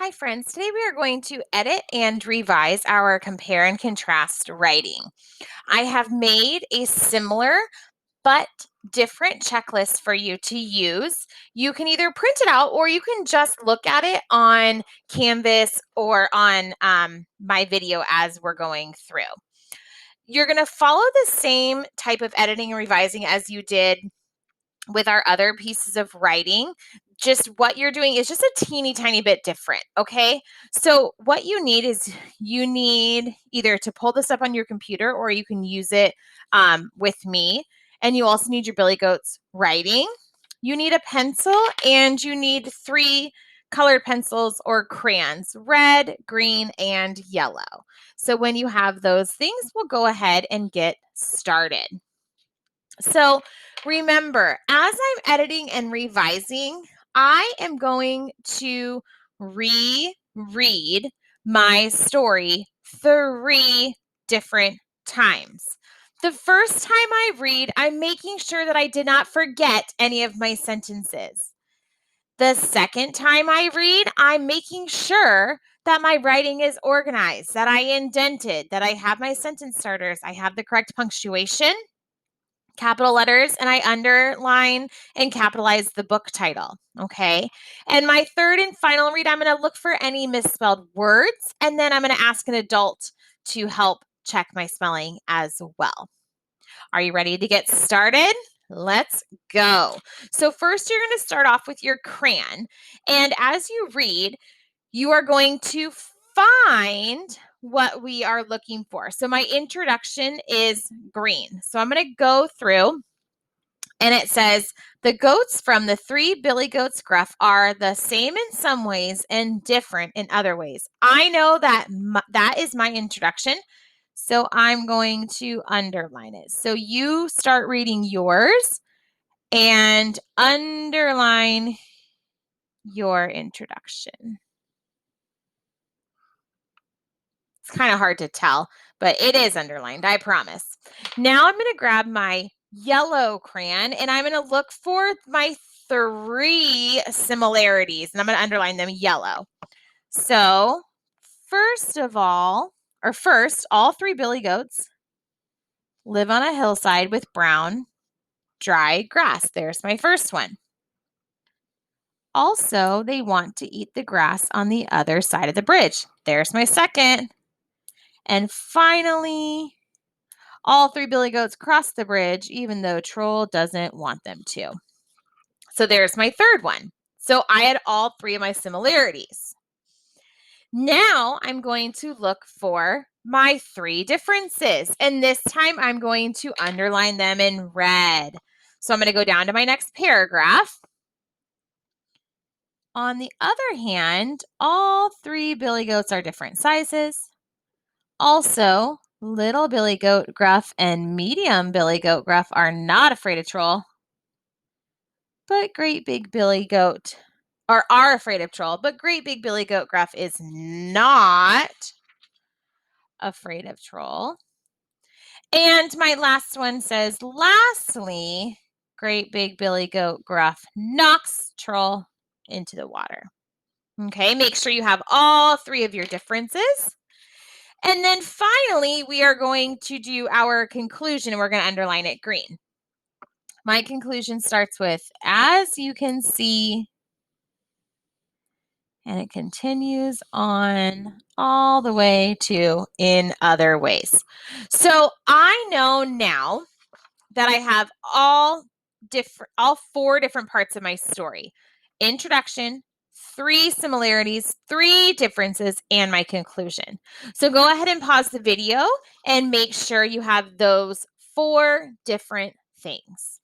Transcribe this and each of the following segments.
Hi, friends. Today we are going to edit and revise our compare and contrast writing. I have made a similar but different checklist for you to use. You can either print it out or you can just look at it on Canvas or on my video as we're going through. You're going to follow the same type of editing and revising as you did with our other pieces of writing. Just what you're doing is just a teeny tiny bit different, okay? So what you need is you need either to pull this up on your computer or you can use it with me. And you also need your Billy Goats writing. You need a pencil and you need 3 colored pencils or crayons, red, green, and yellow. So when you have those things, we'll go ahead and get started. So remember, as I'm editing and revising, I am going to reread my story 3 different times. The first time I read, I'm making sure that I did not forget any of my sentences. The second time I read, I'm making sure that my writing is organized, that I indented, that I have my sentence starters, I have the correct punctuation, capital letters, and I underline and capitalize the book title. Okay. And my third and final read, I'm going to look for any misspelled words, and then I'm going to ask an adult to help check my spelling as well. Are you ready to get started? Let's go. So first, you're going to start off with your crayon. And as you read, you are going to find what we are looking for. So my introduction is green. So I'm going to go through and it says, the goats from the 3 Billy Goats Gruff are the same in some ways and different in other ways. I know that that is my introduction, so I'm going to underline it. So you start reading yours and underline your introduction. It's kind of hard to tell, but it is underlined, I promise. Now I'm going to grab my yellow crayon and I'm going to look for my 3 similarities and I'm going to underline them yellow. So first, all 3 Billy Goats live on a hillside with brown, dry grass. There's my first one. Also, they want to eat the grass on the other side of the bridge. There's my second. And finally, all 3 Billy Goats cross the bridge, even though Troll doesn't want them to. So there's my third one. So I had all 3 of my similarities. Now I'm going to look for my 3 differences. And this time I'm going to underline them in red. So I'm going to go down to my next paragraph. On the other hand, all 3 Billy Goats are different sizes. Also, little Billy Goat Gruff and medium Billy Goat Gruff are not afraid of Troll. But great big Billy Goat are afraid of Troll, but great big Billy Goat Gruff is not afraid of Troll. And my last one says, lastly, great big Billy Goat Gruff knocks Troll into the water. Okay, make sure you have all 3 of your differences. And then finally, we are going to do our conclusion, and we're going to underline it green. My conclusion starts with, as you can see, and it continues on all the way to in other ways. So I know now that I have all 4 different parts of my story. Introduction, 3 similarities, 3 differences, and my conclusion. So go ahead and pause the video and make sure you have those 4 different things.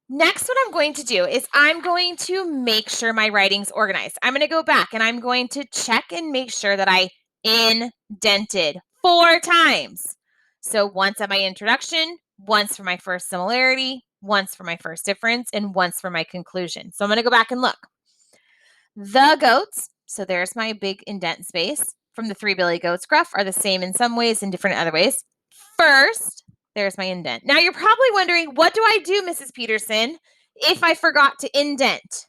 Next, what I'm going to do is I'm going to make sure my writing's organized. I'm going to go back and I'm going to check and make sure that I indented 4 times. So once at my introduction, once for my first similarity, once for my first difference, and once for my conclusion. So I'm going to go back and look. The goats, so there's my big indent space, from the 3 Billy Goats Gruff are the same in some ways and different in other ways. First, there's my indent. Now you're probably wondering, what do I do, Mrs. Peterson, if I forgot to indent?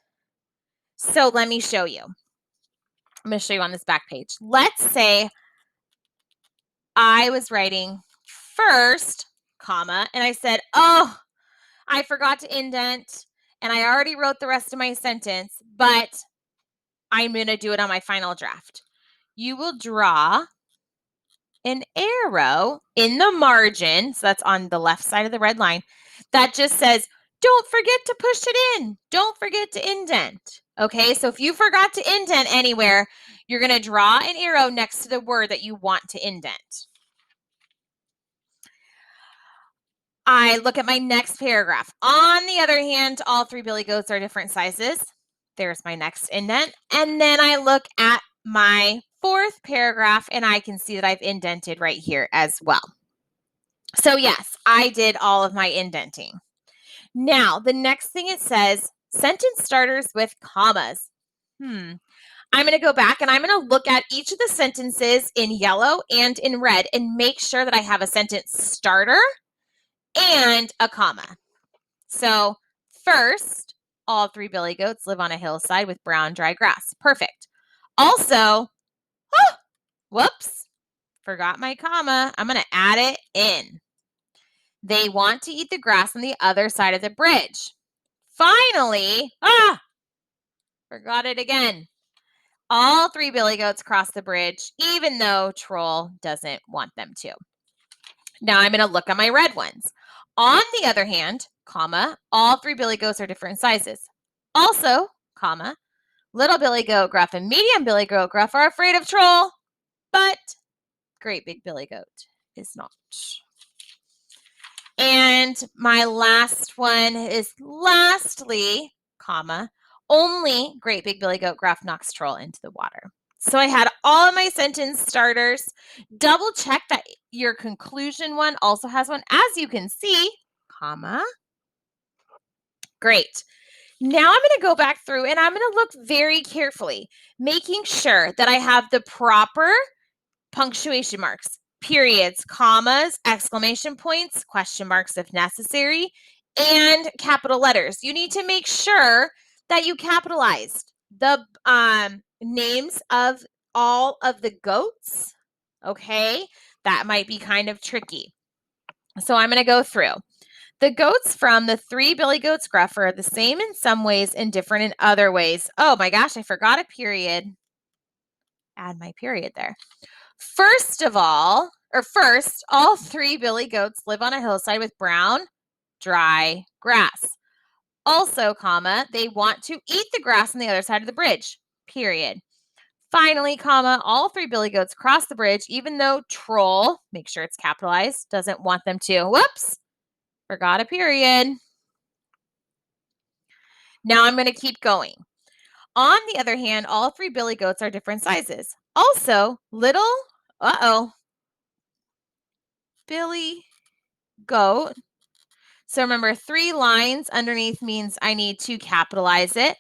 So let me show you. I'm going to show you on this back page. Let's say I was writing first, comma, and I said, oh, I forgot to indent, and I already wrote the rest of my sentence, but I'm going to do it on my final draft. You will draw an arrow in the margin, so that's on the left side of the red line, that just says, don't forget to push it in. Don't forget to indent. Okay, so if you forgot to indent anywhere, you're going to draw an arrow next to the word that you want to indent. I look at my next paragraph. On the other hand, all three billy goats are different sizes. There's my next indent. And then I look at my fourth paragraph and I can see that I've indented right here as well. So yes, I did all of my indenting. Now, the next thing it says, sentence starters with commas. I'm going to go back and I'm going to look at each of the sentences in yellow and in red and make sure that I have a sentence starter and a comma. So first, all three billy goats live on a hillside with brown, dry grass. Perfect. Also, whoops, forgot my comma. I'm going to add it in. They want to eat the grass on the other side of the bridge. Finally, forgot it again. All three billy goats cross the bridge, even though Troll doesn't want them to. Now I'm going to look at my red ones. On the other hand, comma, all three billy goats are different sizes. Also, comma, little billy goat Gruff and medium billy goat Gruff are afraid of Troll, but great big billy goat is not. And my last one is lastly, comma, only great big billy goat Gruff knocks Troll into the water. So I had all of my sentence starters. Double check that your conclusion one also has one, as you can see, comma. Great. Now I'm going to go back through and I'm going to look very carefully, making sure that I have the proper punctuation marks, periods, commas, exclamation points, question marks if necessary, and capital letters. You need to make sure that you capitalized the names of all of the goats. Okay, that might be kind of tricky. So I'm going to go through. The goats from the three billy goats Gruff are the same in some ways and different in other ways. Oh my gosh, I forgot a period. Add my period there. First, all three billy goats live on a hillside with brown, dry grass. Also, comma, they want to eat the grass on the other side of the bridge, period. Finally, comma, all three billy goats cross the bridge, even though Troll, make sure it's capitalized, doesn't want them to. Whoops, forgot a period. Now I'm going to keep going. On the other hand, all three billy goats are different sizes. Also, little, billy goat. So remember, 3 lines underneath means I need to capitalize it.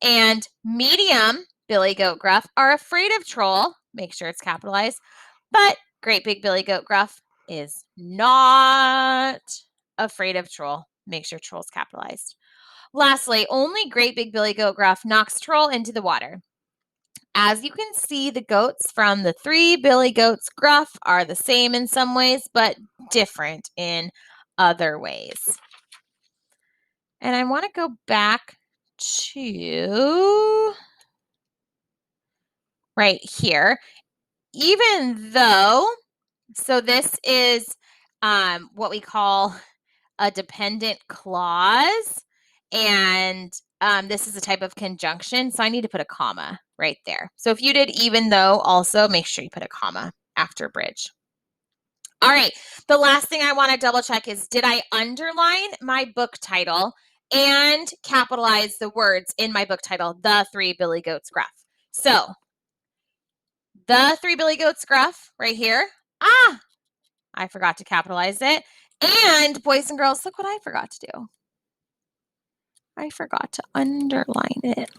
And medium billy goat Gruff are afraid of Troll. Make sure it's capitalized. But great big billy goat Gruff is not afraid of Troll. Make sure Troll's capitalized. Lastly, only great big billy goat Gruff knocks Troll into the water. As you can see, the goats from the three billy goats Gruff are the same in some ways, but different in other ways. And I want to go back to right here. Even though, so this is what we call a dependent clause, and this is a type of conjunction, so I need to put a comma right there. So if you did even though, also make sure you put a comma after bridge. All right, the last thing I want to double check is, did I underline my book title and capitalize the words in my book title, The Three Billy Goats Gruff? So, The Three Billy Goats Gruff right here. I forgot to capitalize it. And boys and girls, look what I forgot to do. I forgot to underline it.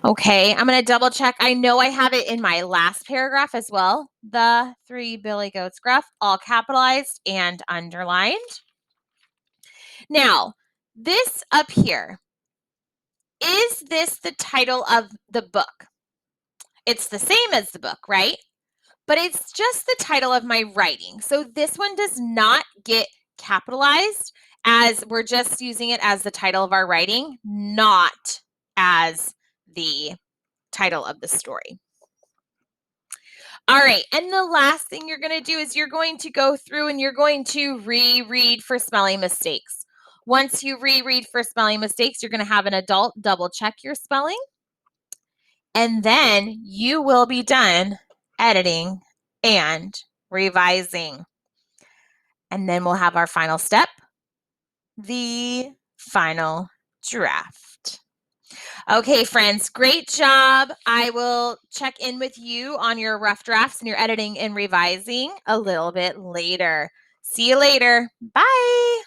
Okay, I'm going to double check. I know I have it in my last paragraph as well. The three billy goats Gruff, all capitalized and underlined. Now, this up here, is this the title of the book? It's the same as the book, right? But it's just the title of my writing. So this one does not get capitalized, as we're just using it as the title of our writing, not as the title of the story. All right, and the last thing you're going to do is you're going to go through and you're going to reread for spelling mistakes. Once you reread for spelling mistakes, you're going to have an adult double check your spelling, and then you will be done editing and revising. And then we'll have our final step, the final draft. Okay, friends, great job. I will check in with you on your rough drafts and your editing and revising a little bit later. See you later. Bye.